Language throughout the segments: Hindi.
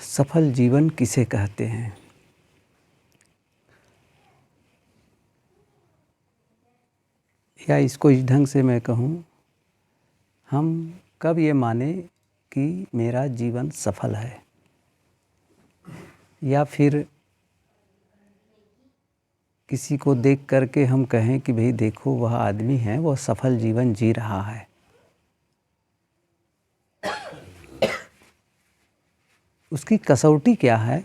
सफल जीवन किसे कहते हैं? या इसको इस ढंग से मैं कहूँ, हम कब ये माने कि मेरा जीवन सफल है, या फिर किसी को देख करके हम कहें कि भाई देखो वह आदमी है, वह सफल जीवन जी रहा है। उसकी कसौटी क्या है?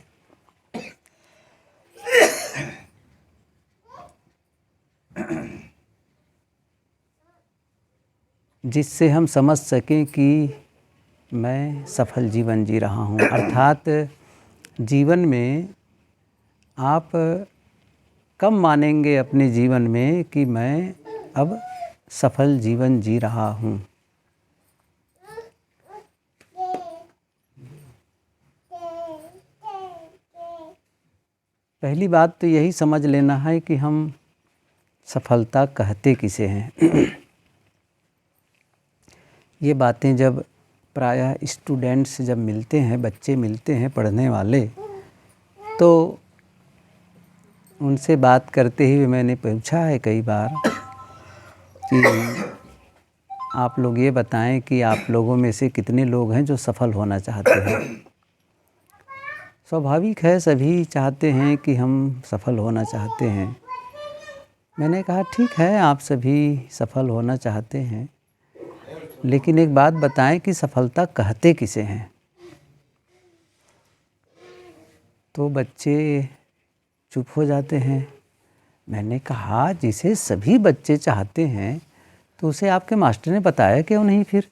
जिससे हम समझ सकें कि मैं सफल जीवन जी रहा हूँ। अर्थात जीवन में आप कब मानेंगे अपने जीवन में कि मैं अब सफल जीवन जी रहा हूँ? पहली बात तो यही समझ लेना है कि हम सफलता कहते किसे हैं। ये बातें जब प्रायः स्टूडेंट्स जब मिलते हैं, बच्चे मिलते हैं पढ़ने वाले, तो उनसे बात करते ही मैंने पूछा है कई बार कि आप लोग ये बताएं कि आप लोगों में से कितने लोग हैं जो सफल होना चाहते हैं। स्वाभाविक है, सभी चाहते हैं कि हम सफल होना चाहते हैं। मैंने कहा ठीक है, आप सभी सफल होना चाहते हैं, लेकिन एक बात बताएं कि सफलता कहते किसे हैं? तो बच्चे चुप हो जाते हैं। मैंने कहा जिसे सभी बच्चे चाहते हैं तो उसे आपके मास्टर ने बताया क्यों नहीं? फिर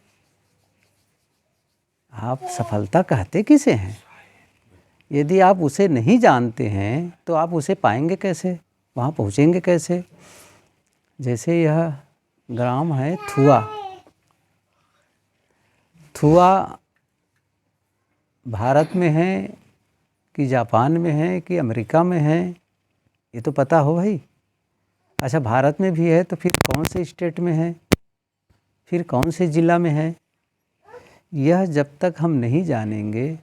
आप सफलता कहते किसे हैं? यदि आप उसे नहीं जानते हैं तो आप उसे पाएंगे कैसे, वहाँ पहुँचेंगे कैसे? जैसे यह ग्राम है थुआ। थुआ भारत में है कि जापान में है कि अमेरिका में है, ये तो पता हो भाई। अच्छा, भारत में भी है तो फिर कौन से स्टेट में है, फिर कौन से ज़िला में है? यह जब तक हम नहीं जानेंगे,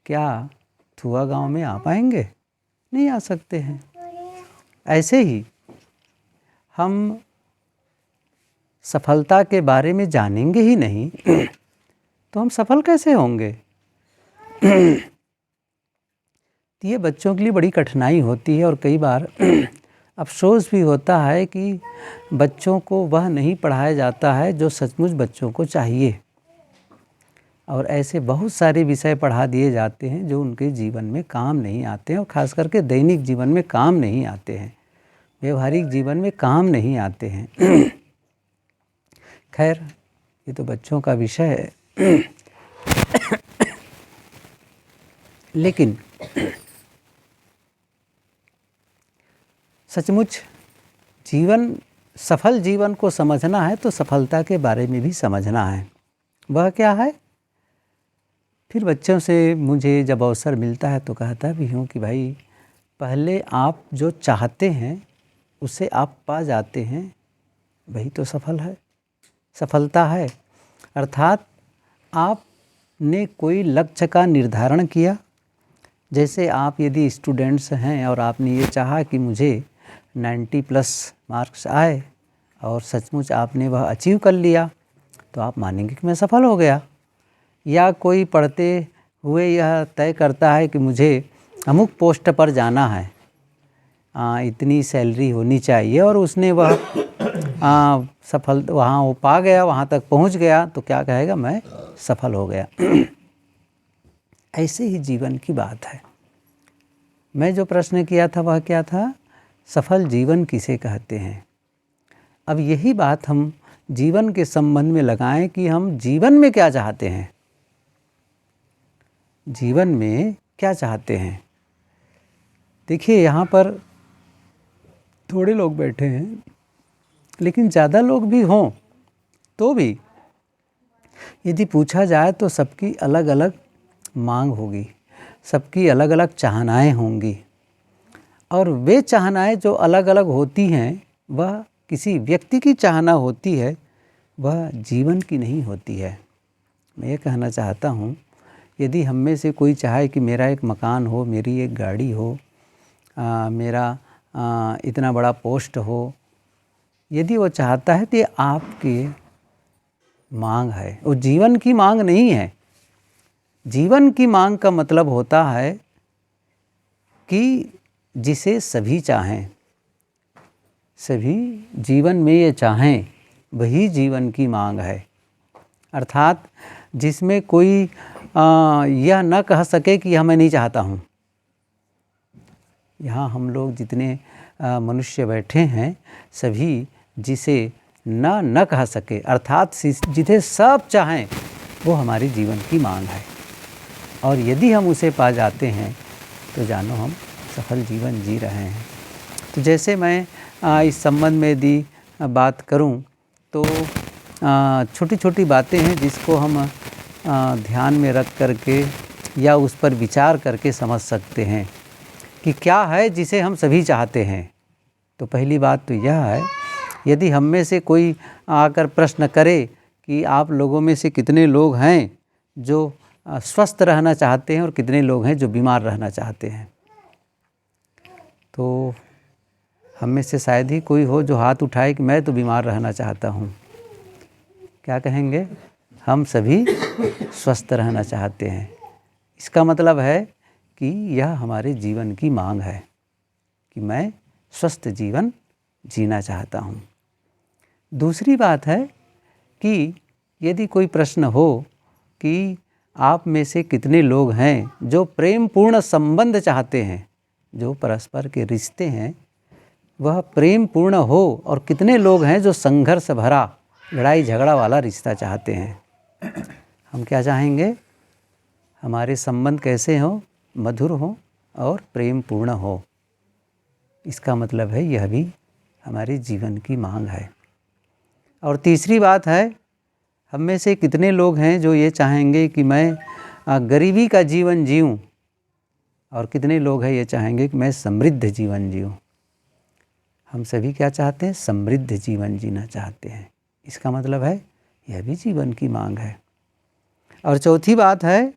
क्या थुआ गांव में आ पाएंगे? नहीं आ सकते हैं। ऐसे ही हम सफलता के बारे में जानेंगे ही नहीं तो हम सफल कैसे होंगे? तो ये बच्चों के लिए बड़ी कठिनाई होती है, और कई बार अफसोस भी होता है कि बच्चों को वह नहीं पढ़ाया जाता है जो सचमुच बच्चों को चाहिए, और ऐसे बहुत सारे विषय पढ़ा दिए जाते हैं जो उनके जीवन में काम नहीं आते हैं, और ख़ास करके दैनिक जीवन में काम नहीं आते हैं, व्यवहारिक जीवन में काम नहीं आते हैं। खैर, ये तो बच्चों का विषय है। लेकिन सचमुच जीवन, सफल जीवन को समझना है तो सफलता के बारे में भी समझना है। वह क्या है? फिर बच्चों से मुझे जब अवसर मिलता है तो कहता भी हूँ कि भाई पहले आप जो चाहते हैं उसे आप पा जाते हैं, वही तो सफल है, सफलता है। अर्थात आपने कोई लक्ष्य का निर्धारण किया। जैसे आप यदि स्टूडेंट्स हैं और आपने ये चाहा कि मुझे 90+ मार्क्स आए, और सचमुच आपने वह अचीव कर लिया, तो आप मानेंगे कि मैं सफल हो गया। या कोई पढ़ते हुए यह तय करता है कि मुझे अमुक पोस्ट पर जाना है, इतनी सैलरी होनी चाहिए, और उसने वह सफल वहाँ वो पा गया, वहाँ तक पहुँच गया, तो क्या कहेगा? मैं सफल हो गया। ऐसे ही जीवन की बात है। मैं जो प्रश्न किया था वह क्या था? सफल जीवन किसे कहते हैं? अब यही बात हम जीवन के संबंध में लगाएं कि हम जीवन में क्या चाहते हैं, जीवन में क्या चाहते हैं। देखिए, यहाँ पर थोड़े लोग बैठे हैं, लेकिन ज़्यादा लोग भी हों तो भी यदि पूछा जाए तो सबकी अलग अलग मांग होगी, सबकी अलग अलग चाहनाएं होंगी, और वे चाहनाएं जो अलग अलग होती हैं वह किसी व्यक्ति की चाहना होती है, वह जीवन की नहीं होती है। मैं ये कहना चाहता हूँ यदि हम में से कोई चाहे कि मेरा एक मकान हो, मेरी एक गाड़ी हो, मेरा इतना बड़ा पोस्ट हो, यदि वो चाहता है तो ये आपकी मांग है, वो जीवन की मांग नहीं है। जीवन की मांग का मतलब होता है कि जिसे सभी चाहें, सभी जीवन में ये चाहें, वही जीवन की मांग है। अर्थात जिसमें कोई यह न कह सके कि यह मैं नहीं चाहता हूँ। यहाँ हम लोग जितने मनुष्य बैठे हैं, सभी जिसे न कह सके, अर्थात जिसे सब चाहें, वो हमारी जीवन की मांग है। और यदि हम उसे पा जाते हैं तो जानो हम सफल जीवन जी रहे हैं। तो जैसे मैं इस संबंध में यदि बात करूं तो छोटी छोटी बातें हैं जिसको हम ध्यान में रख करके या उस पर विचार करके समझ सकते हैं कि क्या है जिसे हम सभी चाहते हैं। तो पहली बात तो यह है, यदि हम में से कोई आकर प्रश्न करे कि आप लोगों में से कितने लोग हैं जो स्वस्थ रहना चाहते हैं और कितने लोग हैं जो बीमार रहना चाहते हैं, तो हम में से शायद ही कोई हो जो हाथ उठाए कि मैं तो बीमार रहना चाहता हूँ। क्या कहेंगे? हम सभी स्वस्थ रहना चाहते हैं। इसका मतलब है कि यह हमारे जीवन की मांग है कि मैं स्वस्थ जीवन जीना चाहता हूँ। दूसरी बात है कि यदि कोई प्रश्न हो कि आप में से कितने लोग हैं जो प्रेम पूर्ण संबंध चाहते हैं, जो परस्पर के रिश्ते हैं वह प्रेम पूर्ण हो, और कितने लोग हैं जो संघर्ष भरा लड़ाई झगड़ा वाला रिश्ता चाहते हैं। हम क्या चाहेंगे? हमारे संबंध कैसे हों? मधुर हों और प्रेम पूर्ण हो। इसका मतलब है यह भी हमारे जीवन की मांग है। और तीसरी बात है, हम में से कितने लोग हैं जो ये चाहेंगे कि मैं गरीबी का जीवन जीऊँ, और कितने लोग हैं ये चाहेंगे कि मैं समृद्ध जीवन जीऊँ। हम सभी क्या चाहते हैं? समृद्ध जीवन जीना चाहते हैं। इसका मतलब है यह भी जीवन की मांग है। और चौथी बात है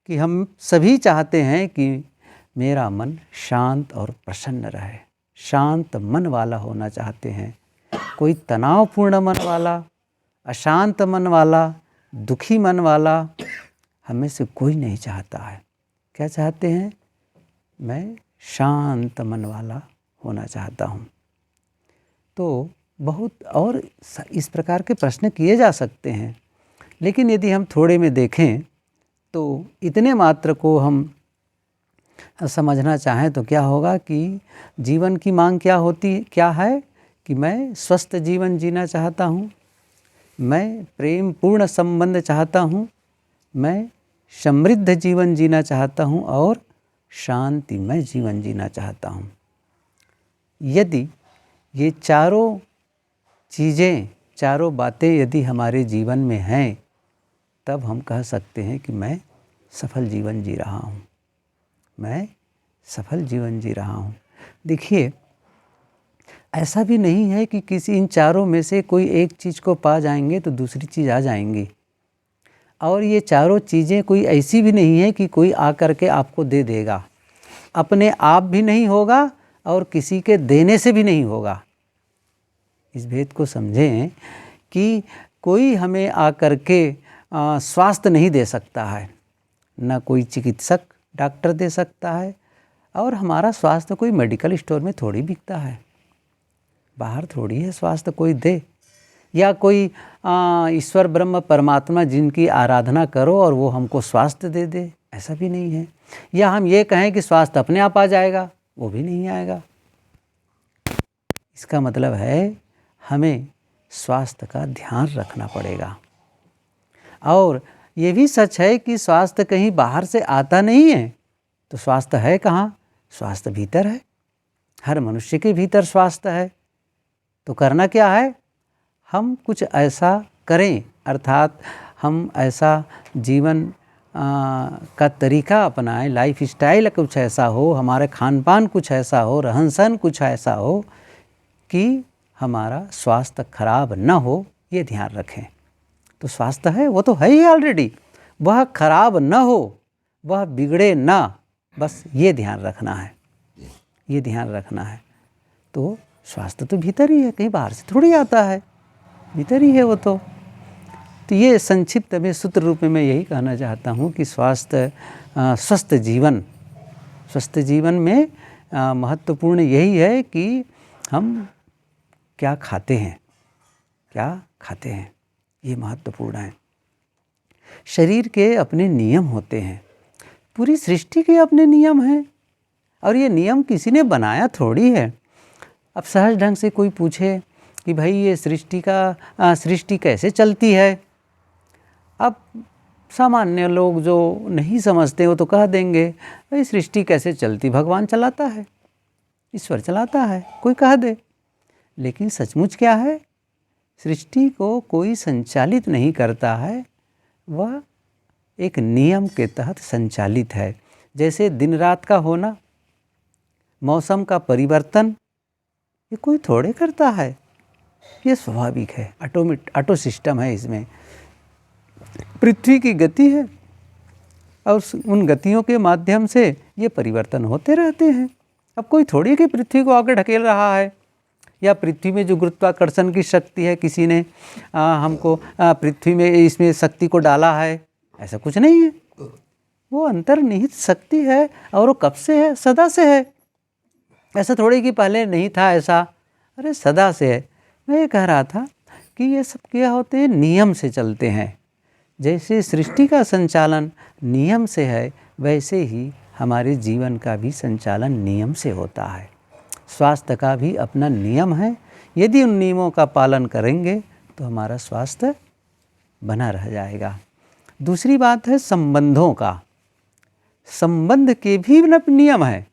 कि हम सभी चाहते हैं कि मेरा मन शांत और प्रसन्न रहे। शांत मन वाला होना चाहते हैं। कोई तनावपूर्ण मन वाला, अशांत मन वाला, दुखी मन वाला हमें से कोई नहीं चाहता है। क्या चाहते हैं? मैं शांत मन वाला होना चाहता हूँ। तो बहुत और इस प्रकार के प्रश्न किए जा सकते हैं, लेकिन यदि हम थोड़े में देखें तो इतने मात्र को हम समझना चाहें तो क्या होगा कि जीवन की मांग क्या है कि मैं स्वस्थ जीवन जीना चाहता हूँ, मैं प्रेम पूर्ण संबंध चाहता हूँ, मैं समृद्ध जीवन जीना चाहता हूँ और शांतिमय जीवन जीना चाहता हूँ। यदि ये चारों चीज़ें, चारों बातें यदि हमारे जीवन में हैं, तब हम कह सकते हैं कि मैं सफल जीवन जी रहा हूँ, मैं सफल जीवन जी रहा हूँ। देखिए, ऐसा भी नहीं है कि किसी इन चारों में से कोई एक चीज़ को पा जाएंगे तो दूसरी चीज़ आ जाएंगी। और ये चारों चीज़ें कोई ऐसी भी नहीं है कि कोई आकर के आपको दे देगा। अपने आप भी नहीं होगा और किसी के देने से भी नहीं होगा। इस भेद को समझें कि कोई हमें आकर के स्वास्थ्य नहीं दे सकता है, न कोई चिकित्सक डॉक्टर दे सकता है, और हमारा स्वास्थ्य कोई मेडिकल स्टोर में थोड़ी बिकता है। बाहर थोड़ी है स्वास्थ्य कोई दे, या कोई ईश्वर ब्रह्म परमात्मा जिनकी आराधना करो और वो हमको स्वास्थ्य दे दे, ऐसा भी नहीं है। या हम ये कहें कि स्वास्थ्य अपने आप आ जाएगा, वो भी नहीं आएगा। इसका मतलब है हमें स्वास्थ्य का ध्यान रखना पड़ेगा। और ये भी सच है कि स्वास्थ्य कहीं बाहर से आता नहीं है, तो स्वास्थ्य है कहाँ? स्वास्थ्य भीतर है। हर मनुष्य के भीतर स्वास्थ्य है। तो करना क्या है? हम कुछ ऐसा करें, अर्थात हम ऐसा जीवन का तरीका अपनाएं, लाइफ स्टाइल कुछ ऐसा हो, हमारे खान पान कुछ ऐसा हो, रहन सहन कुछ ऐसा हो कि हमारा स्वास्थ्य खराब न हो, ये ध्यान रखें। तो स्वास्थ्य है, वो तो है ही ऑलरेडी, वह खराब न हो वह बिगड़े ना, बस ये ध्यान रखना है, ये ध्यान रखना है। तो स्वास्थ्य तो भीतर ही है, कहीं बाहर से थोड़ी आता है, भीतर ही है वो तो ये संक्षिप्त में सूत्र रूप में मैं यही कहना चाहता हूँ कि स्वस्थ जीवन में महत्वपूर्ण यही है कि हम क्या खाते हैं, ये महत्वपूर्ण है। शरीर के अपने नियम होते हैं, पूरी सृष्टि के अपने नियम हैं, और ये नियम किसी ने बनाया थोड़ी है। अब सहज ढंग से कोई पूछे कि भाई ये सृष्टि कैसे चलती है, अब सामान्य लोग जो नहीं समझते वो तो कह देंगे भाई सृष्टि कैसे चलती, भगवान चलाता है, ईश्वर चलाता है, कोई कह दे। लेकिन सचमुच क्या है, सृष्टि को कोई संचालित नहीं करता है, वह एक नियम के तहत संचालित है। जैसे दिन रात का होना, मौसम का परिवर्तन, ये कोई थोड़े करता है, ये स्वाभाविक है, ऑटो सिस्टम है। इसमें पृथ्वी की गति है और उन गतियों के माध्यम से ये परिवर्तन होते रहते हैं। अब कोई थोड़ी कि पृथ्वी को आगे ढकेल रहा है, या पृथ्वी में जो गुरुत्वाकर्षण की शक्ति है किसी ने हमको पृथ्वी में इसमें शक्ति को डाला है, ऐसा कुछ नहीं है। वो अंतर्निहित शक्ति है और वो कब से है, सदा से है। ऐसा थोड़ी कि पहले नहीं था ऐसा, अरे सदा से है। मैं ये कह रहा था कि ये सब क्या होते हैं, नियम से चलते हैं। जैसे सृष्टि का संचालन नियम से है, वैसे ही हमारे जीवन का भी संचालन नियम से होता है। स्वास्थ्य का भी अपना नियम है, यदि उन नियमों का पालन करेंगे तो हमारा स्वास्थ्य बना रह जाएगा। दूसरी बात है संबंधों का, संबंध के भी नियम है।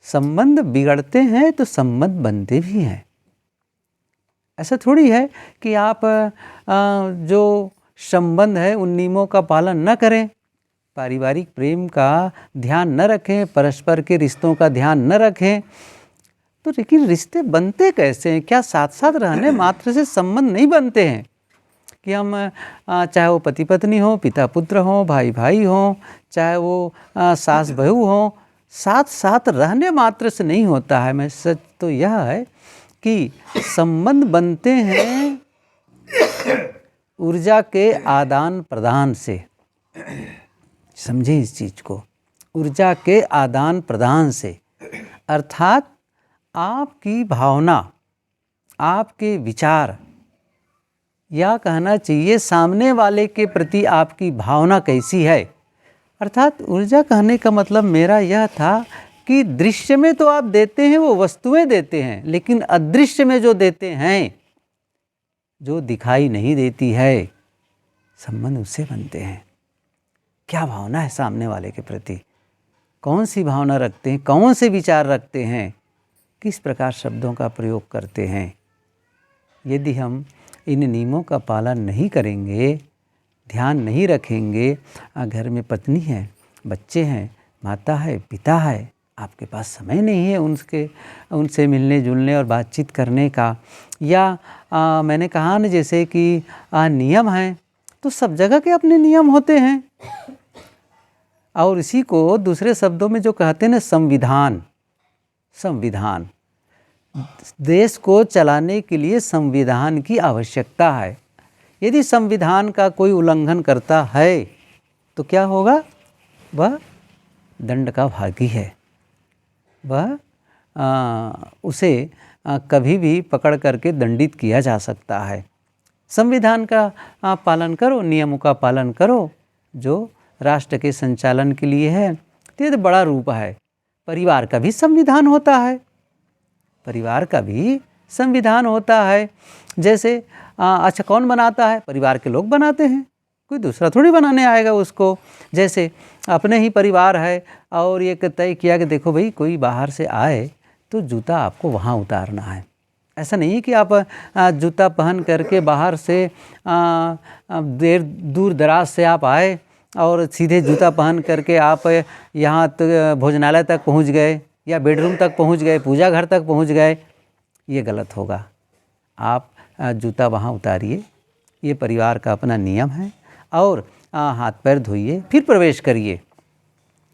संबंध बिगड़ते हैं तो संबंध बनते भी हैं। ऐसा थोड़ी है कि आप जो संबंध है उन नियमों का पालन न करें, पारिवारिक प्रेम का ध्यान न रखें, परस्पर के रिश्तों का ध्यान न रखें, तो लेकिन रिश्ते बनते कैसे हैं? क्या साथ साथ रहने मात्र से संबंध नहीं बनते हैं कि हम चाहे वो पति पत्नी हो, पिता पुत्र हो, भाई भाई हो, चाहे वो सास बहू हो, साथ साथ रहने मात्र से नहीं होता है। मैं सच तो यह है कि संबंध बनते हैं ऊर्जा के आदान प्रदान से। समझे इस चीज़ को, ऊर्जा के आदान प्रदान से, अर्थात आपकी भावना, आपके विचार, या कहना चाहिए सामने वाले के प्रति आपकी भावना कैसी है। अर्थात ऊर्जा कहने का मतलब मेरा यह था कि दृश्य में तो आप देते हैं, वो वस्तुएं देते हैं, लेकिन अदृश्य में जो देते हैं, जो दिखाई नहीं देती है, संबंध उससे बनते हैं। क्या भावना है सामने वाले के प्रति, कौन सी भावना रखते हैं, कौन से विचार रखते हैं, किस प्रकार शब्दों का प्रयोग करते हैं। यदि हम इन नियमों का पालन नहीं करेंगे, ध्यान नहीं रखेंगे, घर में पत्नी है, बच्चे हैं, माता है, पिता है, आपके पास समय नहीं है उनसे मिलने जुलने और बातचीत करने का, या मैंने कहा ना जैसे कि नियम हैं, तो सब जगह के अपने नियम होते हैं। और इसी को दूसरे शब्दों में जो कहते हैं ना संविधान, देश को चलाने के लिए संविधान की आवश्यकता है। यदि संविधान का कोई उल्लंघन करता है तो क्या होगा, वह दंड का भागी है, वह उसे कभी भी पकड़ करके दंडित किया जा सकता है। संविधान का पालन करो, नियमों का पालन करो जो राष्ट्र के संचालन के लिए है। तो बड़ा रूप है। परिवार का भी संविधान होता है, परिवार का भी संविधान होता है। जैसे अच्छा कौन बनाता है, परिवार के लोग बनाते हैं, कोई दूसरा थोड़ी बनाने आएगा उसको। जैसे अपने ही परिवार है और ये तय किया कि देखो भाई कोई बाहर से आए तो जूता आपको वहाँ उतारना है। ऐसा नहीं है कि आप जूता पहन करके बाहर से दूर दराज से आप आए और सीधे जूता पहन करके आप यहाँ भोजनालय तक पहुँच गए या बेडरूम तक पहुँच गए, पूजा घर तक पहुँच गए, ये गलत होगा। आप जूता वहाँ उतारिए, ये परिवार का अपना नियम है, और हाथ पैर धोइए, फिर प्रवेश करिए।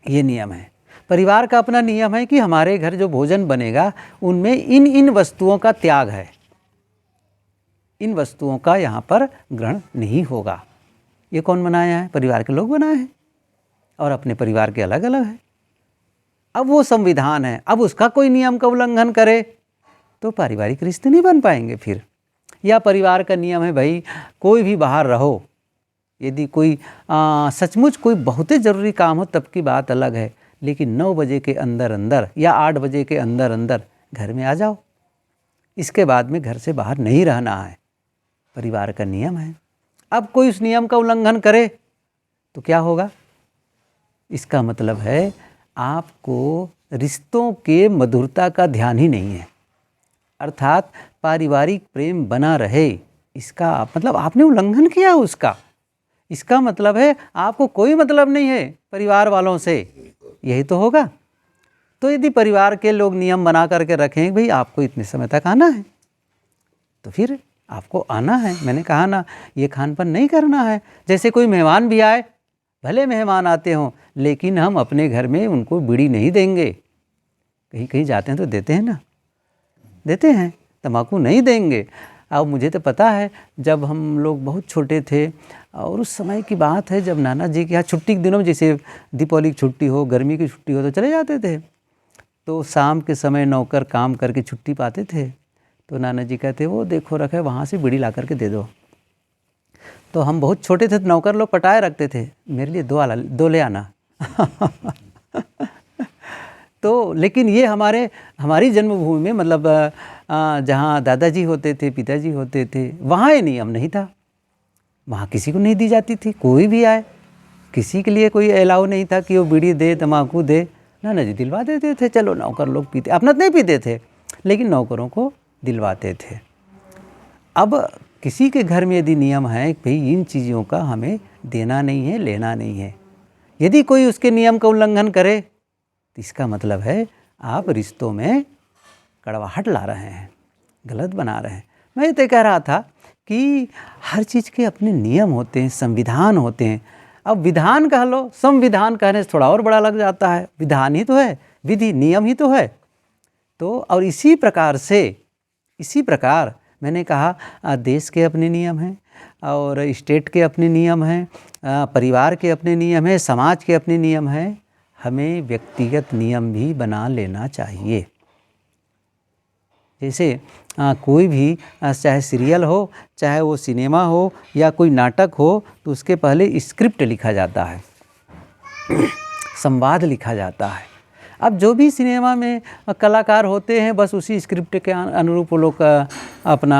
ये नियम है। परिवार का अपना नियम है कि हमारे घर जो भोजन बनेगा उनमें इन इन वस्तुओं का त्याग है, इन वस्तुओं का यहाँ पर ग्रहण नहीं होगा। ये कौन बनाया है? परिवार के लोग बनाए हैं और अपने परिवार के अलग अलग है। अब वो संविधान है, अब उसका कोई नियम का उल्लंघन करे तो पारिवारिक रिश्ते नहीं बन पाएंगे फिर। या परिवार का नियम है भाई कोई भी बाहर रहो, यदि कोई सचमुच कोई बहुत ही ज़रूरी काम हो तब की बात अलग है, लेकिन 9 बजे के अंदर अंदर या 8 बजे के अंदर अंदर घर में आ जाओ, इसके बाद में घर से बाहर नहीं रहना है, परिवार का नियम है। अब कोई उस नियम का उल्लंघन करे तो क्या होगा? इसका मतलब है आपको रिश्तों के मधुरता का ध्यान ही नहीं है, अर्थात पारिवारिक प्रेम बना रहे, इसका मतलब आपने उल्लंघन किया उसका। इसका मतलब है आपको कोई मतलब नहीं है परिवार वालों से, यही तो होगा। तो यदि परिवार के लोग नियम बना करके रखें भाई आपको इतने समय तक आना है, तो फिर आपको आना है। मैंने कहा ना, ये खानपान नहीं करना है। जैसे कोई मेहमान भी आए, भले मेहमान आते हों, लेकिन हम अपने घर में उनको बीड़ी नहीं देंगे। कहीं कहीं जाते हैं तो देते हैं ना, देते हैं, तम्बाकू नहीं देंगे। अब मुझे तो पता है जब हम लोग बहुत छोटे थे और उस समय की बात है जब नाना जी के यहाँ छुट्टी के दिनों में, जैसे दीपावली की छुट्टी हो, गर्मी की छुट्टी हो तो चले जाते थे। तो शाम के समय नौकर काम करके छुट्टी पाते थे, तो नाना जी कहते वो देखो रखे वहाँ से बीड़ी ला करके दे दो। तो हम बहुत छोटे थे तो नौकर लोग पटाए रखते थे, मेरे लिए दो ले आना तो लेकिन ये हमारी जन्मभूमि में मतलब जहाँ दादाजी होते थे, पिताजी होते थे, वहाँ ये नियम नहीं था। वहाँ किसी को नहीं दी जाती थी, कोई भी आए किसी के लिए कोई अलाउ नहीं था कि वो बीड़ी दे, तम्बाकू दे। नाना जी दिलवा देते थे, चलो नौकर लोग पीते, अपना नहीं पीते थे लेकिन नौकरों को दिलवाते थे। अब किसी के घर में यदि नियम है कि भाई इन चीज़ों का हमें देना नहीं है, लेना नहीं है, यदि कोई उसके नियम का उल्लंघन करे तो इसका मतलब है आप रिश्तों में कड़वाहट ला रहे हैं, गलत बना रहे हैं। मैं तो कह रहा था कि हर चीज़ के अपने नियम होते हैं, संविधान होते हैं। अब विधान कह लो, संविधान कहने से थोड़ा और बड़ा लग जाता है। विधान ही तो है, विधि नियम ही तो है। तो और इसी प्रकार मैंने कहा देश के अपने नियम हैं और स्टेट के अपने नियम हैं, परिवार के अपने नियम हैं, समाज के अपने नियम हैं। हमें व्यक्तिगत नियम भी बना लेना चाहिए। जैसे कोई भी चाहे सीरियल हो, चाहे वो सिनेमा हो या कोई नाटक हो, तो उसके पहले स्क्रिप्ट लिखा जाता है, संवाद लिखा जाता है। अब जो भी सिनेमा में कलाकार होते हैं बस उसी स्क्रिप्ट के अनुरूप वो लोग अपना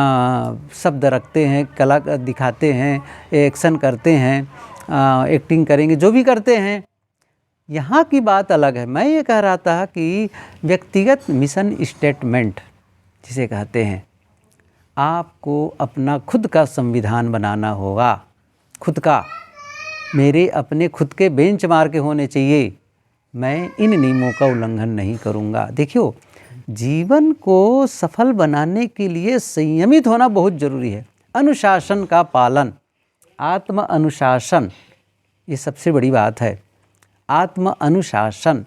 शब्द रखते हैं, कला दिखाते हैं, एक्शन करते हैं, एक्टिंग करेंगे, जो भी करते हैं। यहाँ की बात अलग है। मैं ये कह रहा था कि व्यक्तिगत मिशन स्टेटमेंट जिसे कहते हैं, आपको अपना खुद का संविधान बनाना होगा। खुद का, मेरे अपने खुद के बेंचमार्क होने चाहिए। मैं इन नियमों का उल्लंघन नहीं करूँगा। देखियो, जीवन को सफल बनाने के लिए संयमित होना बहुत ज़रूरी है। अनुशासन का पालन, आत्म अनुशासन, ये सबसे बड़ी बात है। आत्म अनुशासन,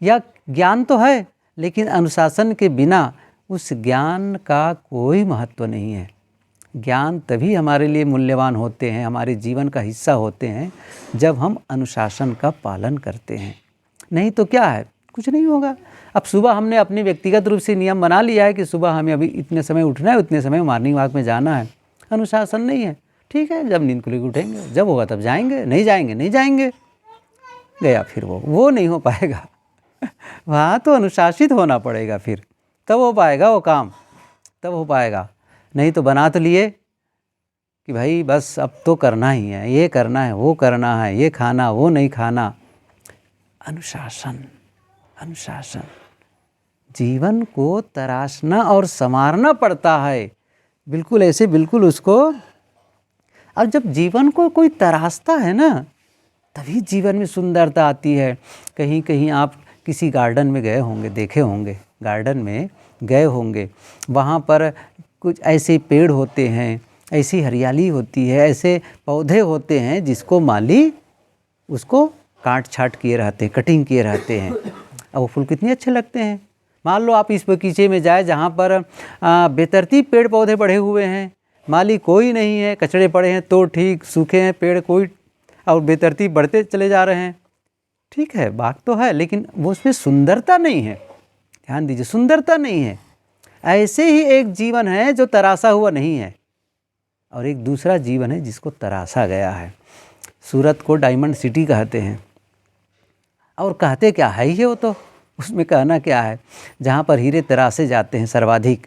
या ज्ञान तो है लेकिन अनुशासन के बिना उस ज्ञान का कोई महत्व नहीं है। ज्ञान तभी हमारे लिए मूल्यवान होते हैं, हमारे जीवन का हिस्सा होते हैं, जब हम अनुशासन का पालन करते हैं। नहीं तो क्या है, कुछ नहीं होगा। अब सुबह हमने अपने व्यक्तिगत रूप से नियम बना लिया है कि सुबह हमें अभी इतने समय उठना है, उतने समय मॉर्निंग वॉक में जाना है। अनुशासन नहीं है, ठीक है, जब नींद खुलेगी उठेंगे, जब होगा तब जाएंगे, नहीं जाएंगे नहीं जाएंगे, गया फिर वो नहीं हो पाएगा वहाँ तो अनुशासित होना पड़ेगा, फिर तब हो पाएगा वो काम, तब हो पाएगा। नहीं तो बना तो लिए कि भाई बस अब तो करना ही है, ये करना है, वो करना है, ये खाना वो नहीं खाना। अनुशासन, अनुशासन जीवन को तराशना और संवारना पड़ता है, बिल्कुल ऐसे, बिल्कुल उसको। और जब जीवन को कोई तराशता है ना, तभी जीवन में सुंदरता आती है। कहीं कहीं आप किसी गार्डन में गए होंगे, देखे होंगे, गार्डन में गए होंगे, वहाँ पर कुछ ऐसे पेड़ होते हैं, ऐसी हरियाली होती है, ऐसे पौधे होते हैं जिसको माली उसको काट छाट किए रहते हैं, कटिंग किए रहते हैं, और वो फूल कितने अच्छे लगते हैं। मान लो आप इस बगीचे में जाए जहाँ पर बेतरतीब पेड़ पौधे बढ़े हुए हैं, माली कोई नहीं है, कचड़े पड़े हैं तो ठीक, सूखे हैं पेड़ कोई, और बेतरतीब बढ़ते चले जा रहे हैं। ठीक है, बाग तो है, लेकिन वो उसमें सुंदरता नहीं है। ध्यान दीजिए, सुंदरता नहीं है। ऐसे ही एक जीवन है जो तरासा हुआ नहीं है, और एक दूसरा जीवन है जिसको तरासा गया है। सूरत को डायमंड सिटी कहते हैं, और कहते क्या है ही है वो, तो उसमें कहना क्या है, जहाँ पर हीरे तरासे जाते हैं सर्वाधिक।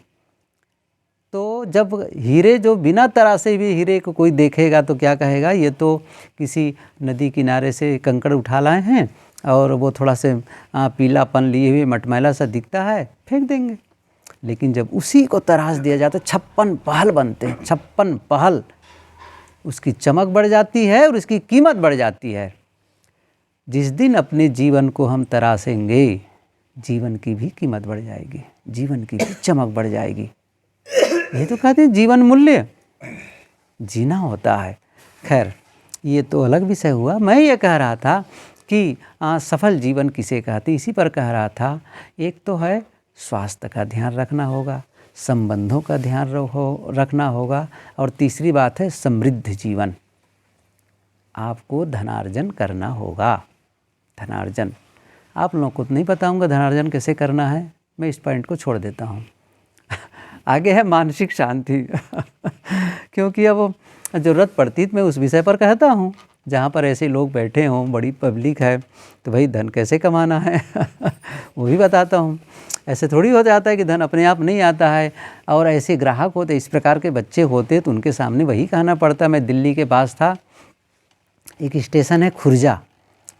तो जब हीरे जो बिना तरासे भी हीरे को कोई देखेगा तो क्या कहेगा, ये तो किसी नदी किनारे से कंकड़ उठा लाए हैं और वो थोड़ा से पीलापन लिए हुए मटमैला सा दिखता है, फेंक देंगे। लेकिन जब उसी को तराश दिया जाता है, 56 पहल बनते हैं, 56 पहल, उसकी चमक बढ़ जाती है और उसकी कीमत बढ़ जाती है। जिस दिन अपने जीवन को हम तरासेंगे, जीवन की भी कीमत बढ़ जाएगी, जीवन की भी चमक बढ़ जाएगी। ये तो कहते हैं जीवन मूल्य जीना होता है। खैर, ये तो अलग विषय हुआ। मैं ये कह रहा था कि सफल जीवन किसे कहते, इसी पर कह रहा था। एक तो है स्वास्थ्य का ध्यान रखना होगा, संबंधों का ध्यान रखना होगा, और तीसरी बात है समृद्ध जीवन। आपको धनार्जन करना होगा। धनार्जन आप लोगों को तो नहीं बताऊंगा धनार्जन कैसे करना है, मैं इस पॉइंट को छोड़ देता हूँ। आगे है मानसिक शांति क्योंकि अब ज़रूरत पड़ती तो मैं उस विषय पर कहता हूँ। जहाँ पर ऐसे लोग बैठे हों, बड़ी पब्लिक है, तो भाई धन कैसे कमाना है वो भी बताता हूँ। ऐसे थोड़ी हो जाता है कि धन अपने आप नहीं आता है। और ऐसे ग्राहक होते, इस प्रकार के बच्चे होते, तो उनके सामने वही कहना पड़ता। मैं दिल्ली के पास था, एक स्टेशन है खुर्जा,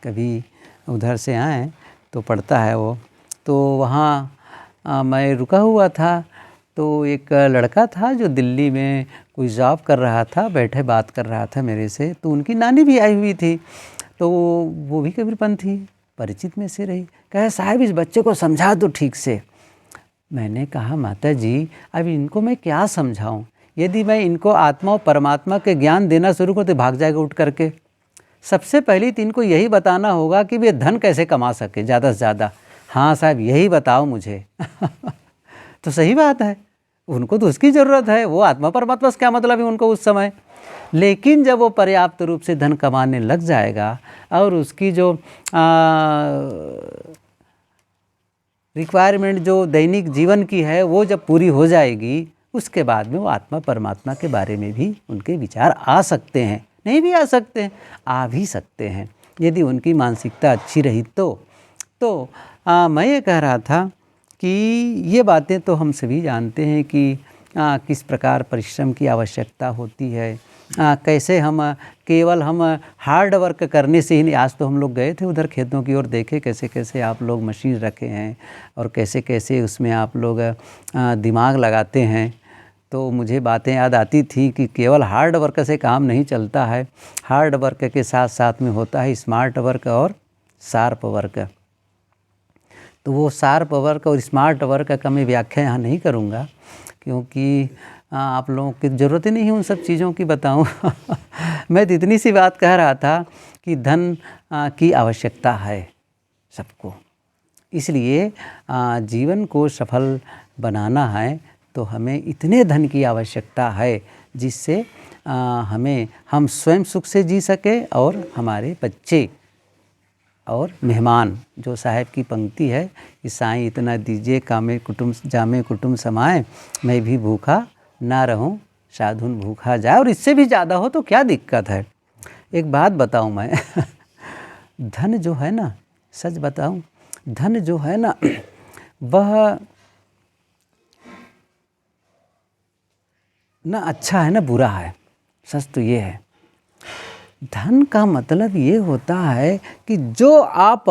कभी उधर से आए तो पड़ता है वो, तो वहाँ मैं रुका हुआ था। तो एक लड़का था जो दिल्ली में कोई जॉब कर रहा था, बैठे बात कर रहा था मेरे से। तो उनकी नानी भी आई हुई थी, तो वो भी कबीरपंथी परिचित में से रही। कहे साहब इस बच्चे को समझा दो ठीक से। मैंने कहा माता जी अब इनको मैं क्या समझाऊं, यदि मैं इनको आत्मा और परमात्मा के ज्ञान देना शुरू करूं तो भाग जाएगा उठ करके। सबसे पहले तो इनको यही बताना होगा कि वे धन कैसे कमा सके ज़्यादा से ज़्यादा। हाँ साहब यही बताओ मुझे तो सही बात है, उनको तो उसकी ज़रूरत है, वो आत्मा परमात्मा से क्या मतलब है उनको उस समय। लेकिन जब वो पर्याप्त रूप से धन कमाने लग जाएगा और उसकी जो रिक्वायरमेंट जो दैनिक जीवन की है वो जब पूरी हो जाएगी, उसके बाद में वो आत्मा परमात्मा के बारे में भी उनके विचार आ सकते हैं। नहीं भी आ सकते हैं, आ भी सकते हैं, यदि उनकी मानसिकता अच्छी रही तो मैं ये कह रहा था कि ये बातें तो हम सभी जानते हैं कि किस प्रकार परिश्रम की आवश्यकता होती है। कैसे हम केवल हम हार्ड वर्क करने से ही नहीं। आज तो हम लोग गए थे उधर खेतों की ओर, देखे कैसे कैसे आप लोग मशीन रखे हैं और कैसे कैसे उसमें आप लोग दिमाग लगाते हैं। तो मुझे बातें याद आती थी कि केवल हार्ड वर्क से काम नहीं चलता है, हार्ड वर्क के साथ साथ में होता है स्मार्ट वर्क और शार्प वर्क। तो वो शार्प वर्क और स्मार्ट वर्क का मैं व्याख्या यहाँ नहीं करूँगा, क्योंकि आप लोगों की ज़रूरत ही नहीं है उन सब चीज़ों की बताऊँ मैं तो इतनी सी बात कह रहा था कि धन की आवश्यकता है सबको। इसलिए जीवन को सफल बनाना है तो हमें इतने धन की आवश्यकता है जिससे हम स्वयं सुख से जी सके और हमारे बच्चे और मेहमान। जो साहब की पंक्ति है कि साईं इतना दीजिए कामे कुटुम जामे कुटुम समाए, मैं भी भूखा ना रहूं साधुन भूखा जाए। और इससे भी ज़्यादा हो तो क्या दिक्कत है। एक बात बताऊं मैं धन जो है ना, सच बताऊं, धन जो है ना वह ना अच्छा है ना बुरा है। सच तो ये है, धन का मतलब ये होता है कि जो आप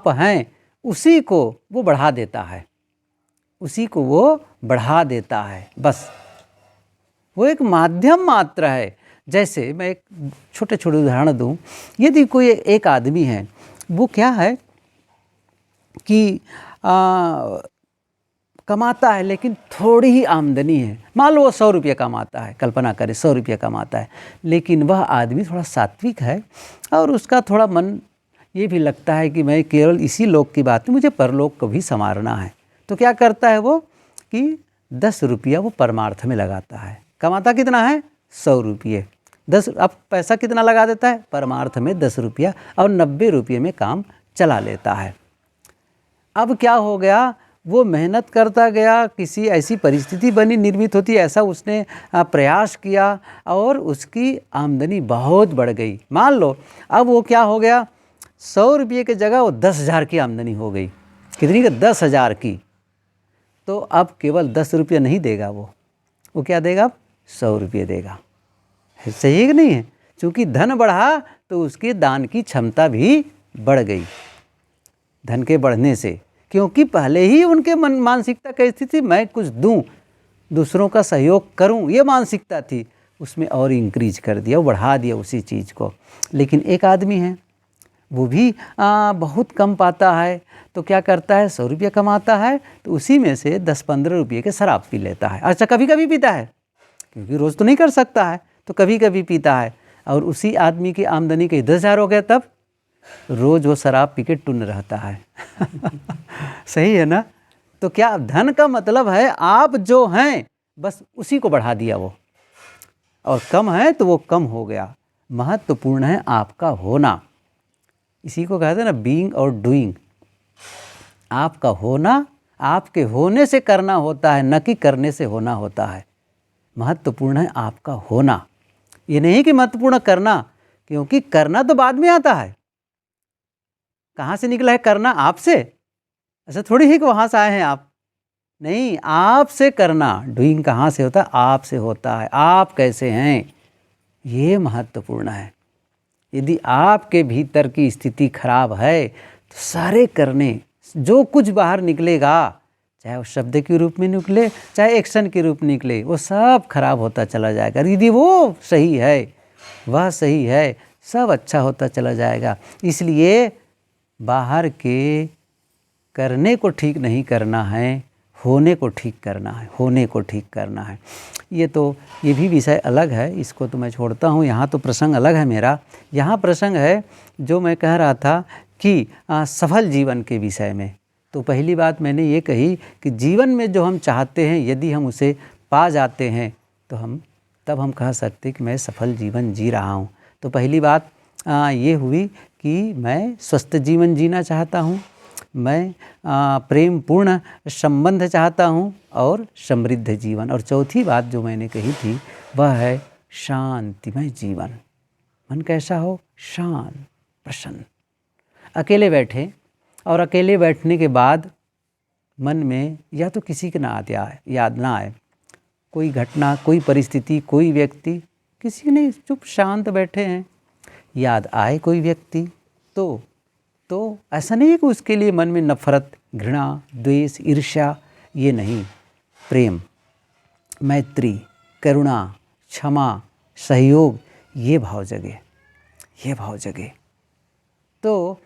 हैं उसी को वो बढ़ा देता है, उसी को वो बढ़ा देता है। बस वो एक माध्यम मात्र है। जैसे मैं एक छोटे छोटे उदाहरण दूं, यदि कोई एक आदमी है, वो क्या है कि कमाता है लेकिन थोड़ी ही आमदनी है, मान लो वो 100 रुपये कमाता है, कल्पना करें 100 रुपये कमाता है, लेकिन वह आदमी थोड़ा सात्विक है और उसका थोड़ा मन ये भी लगता है कि मैं केवल इसी लोक की बात नहीं, मुझे परलोक को भी संवारना है। तो क्या करता है वो कि 10 रुपया वो परमार्थ में लगाता है। कमाता कितना है? 100 रुपये। 10 अब पैसा कितना लगा देता है? परमार्थ में 10 रुपया, और 90 रुपये में काम चला लेता है। अब क्या हो गया, वो मेहनत करता गया, किसी ऐसी परिस्थिति बनी निर्मित होती, ऐसा उसने प्रयास किया और उसकी आमदनी बहुत बढ़ गई। मान लो अब वो क्या हो गया, 100 रुपये की जगह वो 10,000 की आमदनी हो गई। कितनी की? 10,000 की। तो अब केवल 10 रुपये नहीं देगा वो क्या देगा? अब 100 रुपये देगा। सही है कि नहीं है? चूँकि धन बढ़ा तो उसके दान की क्षमता भी बढ़ गई धन के बढ़ने से, क्योंकि पहले ही उनके मानसिकता कैसी थी, मैं कुछ दूं, दूसरों का सहयोग करूं, ये मानसिकता थी। उसमें और इंक्रीज कर दिया, वो बढ़ा दिया उसी चीज़ को। लेकिन एक आदमी है वो भी बहुत कम पाता है, तो क्या करता है, 100 रुपये कमाता है तो उसी में से 10-15 रुपये के शराब पी लेता है। अच्छा, कभी कभी पीता है, क्योंकि रोज़ तो नहीं कर सकता है, तो कभी कभी पीता है। और उसी आदमी की आमदनी के 10,000 हो गए, तब रोज़ वो शराब पी के टुन रहता है। सही है ना? तो क्या धन का मतलब है आप जो हैं बस उसी को बढ़ा दिया वो, और कम है तो वो कम हो गया। महत्वपूर्ण है आपका होना। इसी को कहते हैं ना बीइंग और डूइंग। आपका होना, आपके होने से करना होता है, न कि करने से होना होता है। महत्वपूर्ण है आपका होना, ये नहीं कि महत्वपूर्ण करना, क्योंकि करना तो बाद में आता है। कहाँ से निकला है करना? आपसे। ऐसा थोड़ी है कि वहाँ से आए हैं आप, नहीं, आपसे करना। डूइंग कहाँ से होता है? आपसे होता है। आप कैसे हैं, ये महत्वपूर्ण है। यदि आपके भीतर की स्थिति खराब है तो सारे करने, जो कुछ बाहर निकलेगा, चाहे वो शब्द के रूप में निकले, चाहे एक्शन के रूप में निकले, वो सब खराब होता चला जाएगा। यदि वो सही है, वह सही है, सब अच्छा होता चला जाएगा। इसलिए बाहर के करने को ठीक नहीं करना है, होने को ठीक करना है, होने को ठीक करना है। ये भी विषय अलग है, इसको तो मैं छोड़ता हूँ। यहाँ तो प्रसंग अलग है मेरा। यहाँ प्रसंग है जो मैं कह रहा था कि सफल जीवन के विषय में। तो पहली बात मैंने ये कही कि जीवन में जो हम चाहते हैं यदि हम उसे पा जाते हैं तो तब हम कह सकते कि मैं सफल जीवन जी रहा हूँ। तो पहली बात ये हुई कि मैं स्वस्थ जीवन जीना चाहता हूँ, मैं प्रेम पूर्ण संबंध चाहता हूँ और समृद्ध जीवन। और चौथी बात जो मैंने कही थी वह है शांतिमय जीवन। मन कैसा हो? शांत, प्रसन्न। अकेले बैठे और अकेले बैठने के बाद मन में या तो किसी के याद ना आए, कोई घटना, कोई परिस्थिति, कोई व्यक्ति, किसी ने चुप शांत बैठे हैं, याद आए कोई व्यक्ति तो ऐसा नहीं है कि उसके लिए मन में नफरत, घृणा, द्वेष, ईर्ष्या, ये नहीं। प्रेम, मैत्री, करुणा, क्षमा, सहयोग, ये भाव जगे, ये भाव जगे तो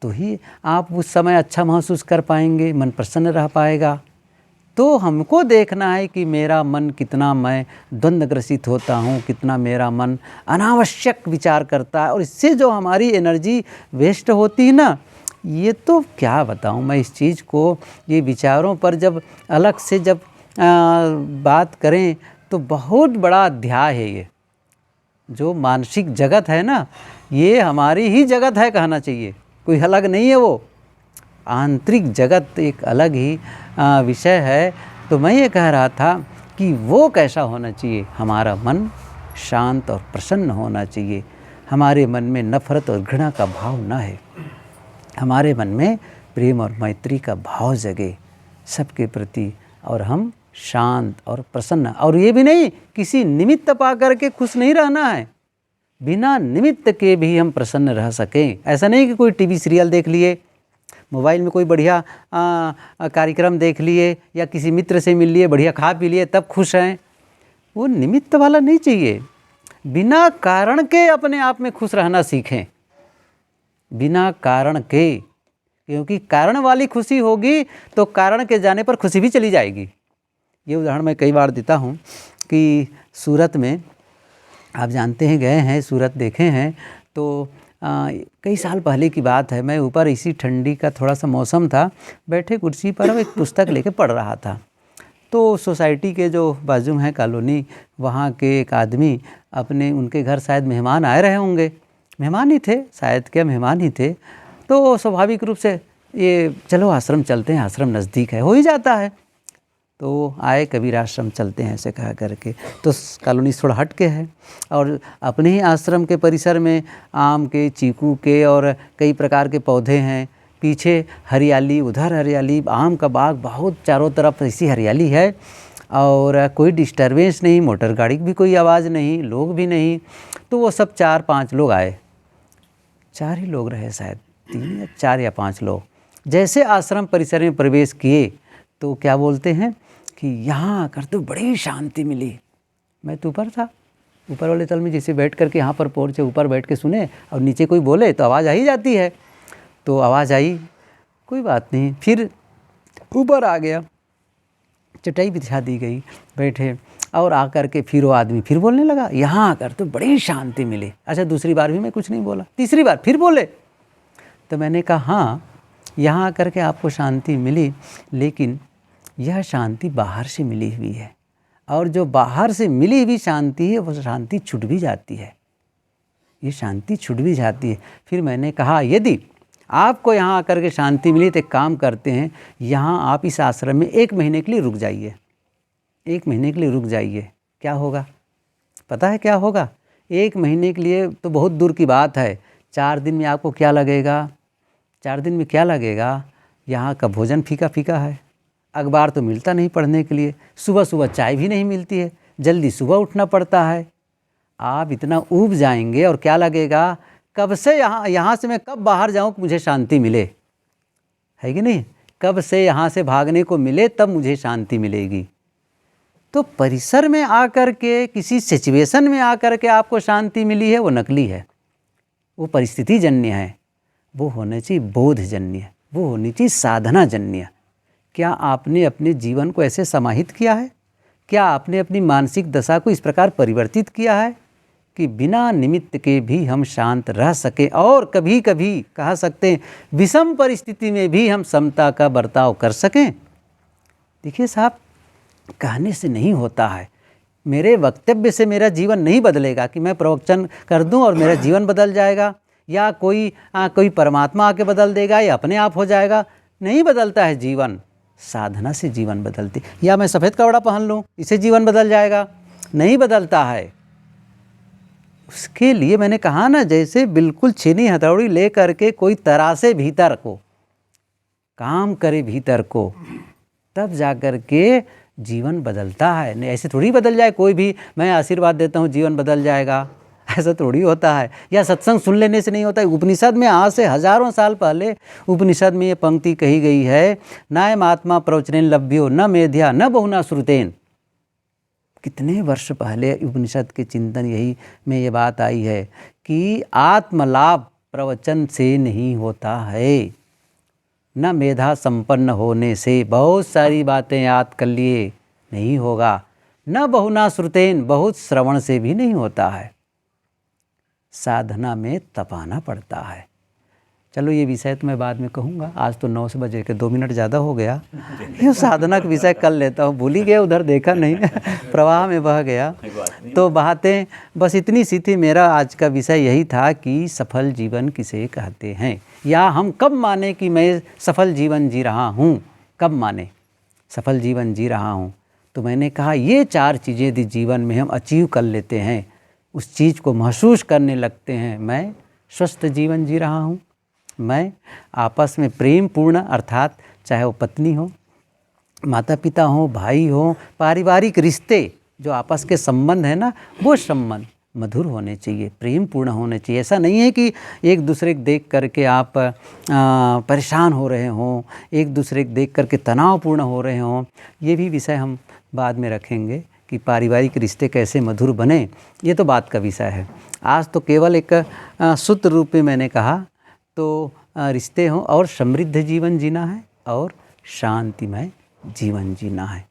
ही आप उस समय अच्छा महसूस कर पाएंगे, मन प्रसन्न रह पाएगा। तो हमको देखना है कि मेरा मन कितना, मैं द्वंद्वग्रसित होता हूँ, कितना मेरा मन अनावश्यक विचार करता है, और इससे जो हमारी एनर्जी वेस्ट होती है ना, ये तो क्या बताऊँ मैं इस चीज़ को। ये विचारों पर जब अलग से जब बात करें तो बहुत बड़ा अध्याय है। ये जो मानसिक जगत है ना, ये हमारी ही जगत है कहना चाहिए, कोई अलग नहीं है। वो आंतरिक जगत एक अलग ही विषय है। तो मैं ये कह रहा था कि वो कैसा होना चाहिए, हमारा मन शांत और प्रसन्न होना चाहिए। हमारे मन में नफरत और घृणा का भाव न है, हमारे मन में प्रेम और मैत्री का भाव जगे सबके प्रति, और हम शांत और प्रसन्न। और ये भी नहीं किसी निमित्त पा करके खुश नहीं रहना है, बिना निमित्त के भी हम प्रसन्न रह सकें। ऐसा नहीं कि कोई टीवी सीरियल देख लिए, मोबाइल में कोई बढ़िया कार्यक्रम देख लिए, या किसी मित्र से मिल लिए, बढ़िया खा पी लिए, तब खुश हैं। वो निमित्त वाला नहीं चाहिए। बिना कारण के अपने आप में खुश रहना सीखें, बिना कारण के। क्योंकि कारण वाली खुशी होगी तो कारण के जाने पर खुशी भी चली जाएगी। ये उदाहरण मैं कई बार देता हूँ कि सूरत में, आप जानते हैं, गए हैं सूरत, देखे हैं, तो कई साल पहले की बात है। मैं ऊपर इसी ठंडी का थोड़ा सा मौसम था, बैठे कुर्सी पर अब एक पुस्तक लेके पढ़ रहा था। तो सोसाइटी के जो बाजू हैं कॉलोनी, वहाँ के एक आदमी अपने, उनके घर शायद मेहमान आए रहे होंगे, मेहमान ही थे शायद, क्या मेहमान ही थे। तो स्वाभाविक रूप से ये चलो आश्रम चलते हैं, आश्रम नज़दीक है, हो ही जाता है। तो आए, कबीर आश्रम चलते हैं ऐसे कहा करके। तो कॉलोनी थोड़ा हट के है और अपने ही आश्रम के परिसर में आम के, चीकू के और कई प्रकार के पौधे हैं। पीछे हरियाली, उधर हरियाली, आम का बाग, बहुत चारों तरफ ऐसी हरियाली है और कोई डिस्टरबेंस नहीं, मोटर गाड़ी की भी कोई आवाज़ नहीं, लोग भी नहीं। तो वो सब 4-5 लोग आए, 4 ही लोग रहे शायद, 3 या 4 या 5 लोग। जैसे आश्रम परिसर में प्रवेश किए तो क्या बोलते हैं कि यहाँ आकर तो बड़ी शांति मिली। मैं तो ऊपर था, ऊपर वाले तल में जैसे बैठ करके यहाँ पर पोर्च ऊपर बैठ के सुने, और नीचे कोई बोले तो आवाज़ आ ही जाती है। तो आवाज़ आई, कोई बात नहीं, फिर ऊपर आ गया, चटाई बिछा दी गई, बैठे, और आकर के फिर वो आदमी फिर बोलने लगा, यहाँ आकर तो बड़ी शांति मिली। अच्छा, दूसरी बार भी मैं कुछ नहीं बोला, तीसरी बार फिर बोले। तो मैंने कहा हाँ, यहाँ आकर के आपको शांति मिली, लेकिन यह शांति बाहर से मिली हुई है, और जो बाहर से मिली हुई शांति है वो शांति छूट भी जाती है, ये शांति छूट भी जाती है। फिर मैंने कहा यदि आपको यहाँ आकर के शांति मिली तो एक काम करते हैं, यहाँ आप इस आश्रम में 1 महीने के लिए रुक जाइए, 1 महीने के लिए रुक जाइए। क्या होगा पता है क्या होगा? 1 महीने के लिए तो बहुत दूर की बात है। 4 दिन में आपको क्या लगेगा? 4 दिन में क्या लगेगा? यहाँ का भोजन फीका फीका है, अखबार तो मिलता नहीं पढ़ने के लिए, सुबह सुबह चाय भी नहीं मिलती है, जल्दी सुबह उठना पड़ता है। आप इतना ऊब जाएंगे और क्या लगेगा, कब से यहाँ से मैं कब बाहर जाऊँ कि मुझे शांति मिले, है कि नहीं? कब से यहाँ से भागने को मिले तब मुझे शांति मिलेगी। तो परिसर में आकर के, किसी सिचुएशन में आकर के आपको शांति मिली है, वो नकली है, वो परिस्थिति जन्य है, वो होना चाहिए बोधजन्य, वो होनी चाहिए साधना जन्य। क्या आपने अपने जीवन को ऐसे समाहित किया है? क्या आपने अपनी मानसिक दशा को इस प्रकार परिवर्तित किया है कि बिना निमित्त के भी हम शांत रह सकें, और कभी कभी कह सकते हैं विषम परिस्थिति में भी हम समता का बर्ताव कर सकें? देखिए साहब, कहने से नहीं होता है, मेरे वक्तव्य से मेरा जीवन नहीं बदलेगा कि मैं प्रवचन कर दूं और मेरा जीवन बदल जाएगा, या कोई परमात्मा आके बदल देगा, या अपने आप हो जाएगा। नहीं बदलता है जीवन, साधना से जीवन बदलती। या मैं सफ़ेद कपड़ा पहन लूँ, इससे जीवन बदल जाएगा? नहीं बदलता है। उसके लिए मैंने कहा ना, जैसे बिल्कुल छीनी हथौड़ी ले करके कोई तरासे भीतर को, काम करे भीतर को, तब जा कर के जीवन बदलता है। नहीं ऐसे थोड़ी बदल जाए कोई भी, मैं आशीर्वाद देता हूँ जीवन बदल जाएगा, ऐसा थोड़ी होता है। या सत्संग सुन लेने से नहीं होता है। उपनिषद में आज से हजारों साल पहले उपनिषद में ये पंक्ति कही गई है, नायम आत्मा प्रवचनेन लभ्यो न मेध्या न बहुना श्रुतेन। कितने वर्ष पहले उपनिषद के चिंतन यही में ये बात आई है कि आत्मलाभ प्रवचन से नहीं होता है, न मेधा संपन्न होने से, बहुत सारी बातें याद कर लिए नहीं होगा, न बहुना श्रुतेन, बहुत श्रवण से भी नहीं होता है। साधना में तपाना पड़ता है। चलो ये विषय तो मैं बाद में कहूँगा, आज तो 9 बजे के 2 मिनट ज़्यादा हो गया। ये साधना का विषय कर लेता हूँ, भूल ही गया, उधर देखा नहीं प्रवाह में बह गया। तो बातें बस इतनी सी थी। मेरा आज का विषय यही था कि सफल जीवन किसे कहते हैं, या हम कब माने कि मैं सफल जीवन जी रहा हूँ, कब माने सफल जीवन जी रहा हूँ। तो मैंने कहा ये 4 चीज़ें यदि जीवन में हम अचीव कर लेते हैं, उस चीज़ को महसूस करने लगते हैं, मैं स्वस्थ जीवन जी रहा हूँ, मैं आपस में प्रेम पूर्ण, अर्थात चाहे वो पत्नी हो, माता पिता हो, भाई हो, पारिवारिक रिश्ते जो आपस के संबंध है ना, वो संबंध मधुर होने चाहिए, प्रेम पूर्ण होने चाहिए। ऐसा नहीं है कि एक दूसरे को देख करके आप परेशान हो रहे हों, एक दूसरे को देख करके तनावपूर्ण हो रहे हों। ये भी विषय हम बाद में रखेंगे कि पारिवारिक रिश्ते कैसे मधुर बने, ये तो बात का विषय है। आज तो केवल एक सूत्र रूप में मैंने कहा। तो रिश्ते हों और समृद्ध जीवन जीना है और शांतिमय जीवन जीना है।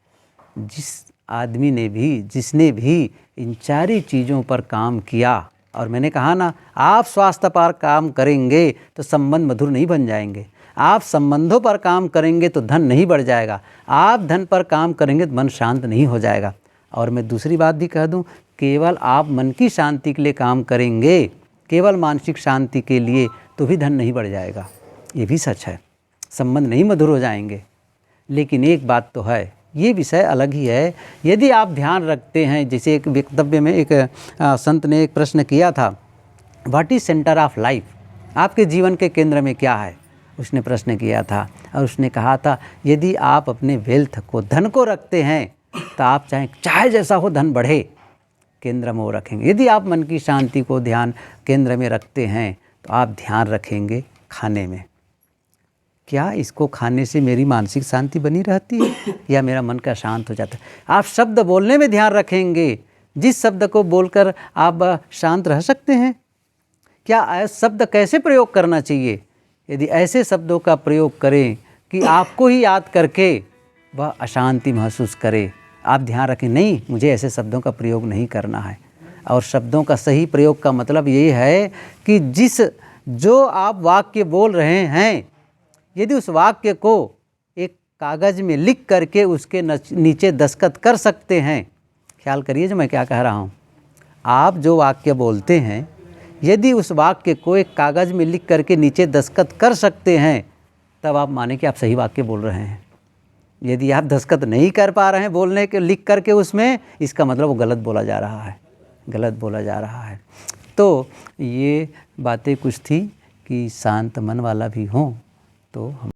जिसने भी इन चारों चीज़ों पर काम किया, और मैंने कहा ना, आप स्वास्थ्य पर काम करेंगे तो संबंध मधुर नहीं बन जाएंगे, आप संबंधों पर काम करेंगे तो धन नहीं बढ़ जाएगा, आप धन पर काम करेंगे तो मन शांत नहीं हो जाएगा। और मैं दूसरी बात भी कह दूं, केवल आप मन की शांति के लिए काम करेंगे, केवल मानसिक शांति के लिए, तो भी धन नहीं बढ़ जाएगा। ये भी सच है, संबंध नहीं मधुर हो जाएंगे। लेकिन एक बात तो है, ये विषय अलग ही है, यदि आप ध्यान रखते हैं, जैसे एक वक्तव्य में एक संत ने एक प्रश्न किया था, what is centre of life, आपके जीवन के केंद्र में क्या है, उसने प्रश्न किया था। और उसने कहा था, यदि आप अपने वेल्थ को, धन को रखते हैं, तो आप चाहे जैसा हो धन बढ़े, केंद्र में वो रखेंगे। यदि आप मन की शांति को ध्यान केंद्र में रखते हैं, तो आप ध्यान रखेंगे खाने में, क्या इसको खाने से मेरी मानसिक शांति बनी रहती है या मेरा मन का शांत हो जाता है। आप शब्द बोलने में ध्यान रखेंगे, जिस शब्द को बोलकर आप शांत रह सकते हैं, क्या शब्द कैसे प्रयोग करना चाहिए। यदि ऐसे शब्दों का प्रयोग करें कि आपको ही याद करके वह अशांति महसूस करे, आप ध्यान रखें, नहीं, मुझे ऐसे शब्दों का प्रयोग नहीं करना है। और शब्दों का सही प्रयोग का मतलब ये है कि जो आप वाक्य बोल रहे हैं, यदि उस वाक्य को एक कागज़ में लिख करके उसके नीचे दस्तखत कर सकते हैं, ख्याल करिए जो मैं क्या कह रहा हूँ, आप जो वाक्य बोलते हैं, यदि उस वाक्य को एक कागज़ में लिख करके नीचे दस्तखत कर सकते हैं, तब आप माने कि आप सही वाक्य बोल रहे हैं। यदि आप दस्तखत नहीं कर पा रहे हैं बोलने के, लिख करके उसमें, इसका मतलब वो गलत बोला जा रहा है, गलत बोला जा रहा है। तो ये बातें कुछ थी कि शांत मन वाला भी हों तो हम